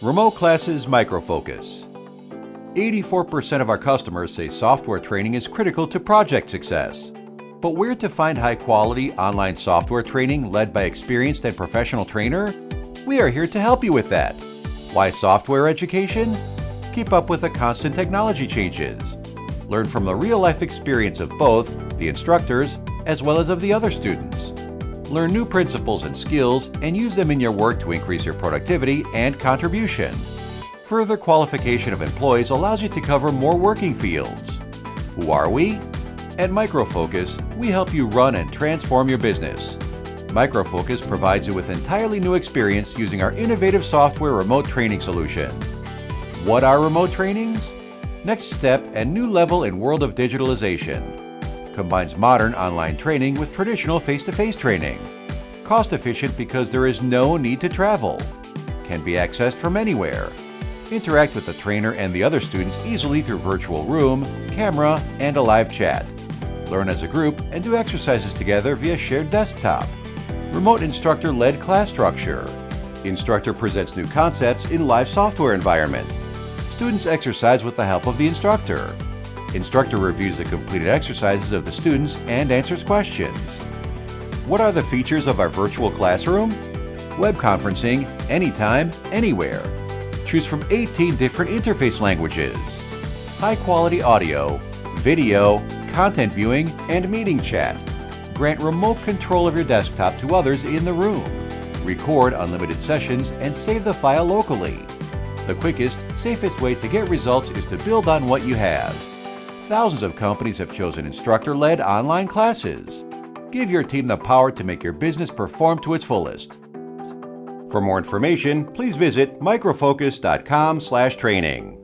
Remote classes microfocus. 84% of our customers say software training is critical to project success. But where to find high-quality online software training led by experienced and professional trainer? We are here to help you with that. Why software education? Keep up with the constant technology changes. Learn from the real-life experience of both the instructors as well as of the other students. Learn new principles and skills and use them in your work to increase your productivity and contribution. Further qualification of employees allows you to cover more working fields. Who are we? At Microfocus, we help you run and transform your business. Microfocus provides you with entirely new experience using our innovative software remote training solution. What are remote trainings? Next step and new level in world of digitalization. Combines modern online training with traditional face-to-face training. Cost efficient because there is no need to travel. Can be accessed from anywhere. Interact with the trainer and the other students easily through virtual room, camera, and a live chat. Learn as a group and do exercises together via shared desktop. Remote instructor-led class structure. The instructor presents new concepts in live software environment. Students exercise with the help of the instructor. Instructor reviews the completed exercises of the students and answers questions. What are the features of our virtual classroom? Web conferencing, anytime, anywhere. Choose from 18 different interface languages. High-quality audio, video, content viewing, and meeting chat. Grant remote control of your desktop to others in the room. Record unlimited sessions and save the file locally. The quickest, safest way to get results is to build on what you have. Thousands of companies have chosen instructor-led online classes. Give your team the power to make your business perform to its fullest. For more information, please visit microfocus.com/training.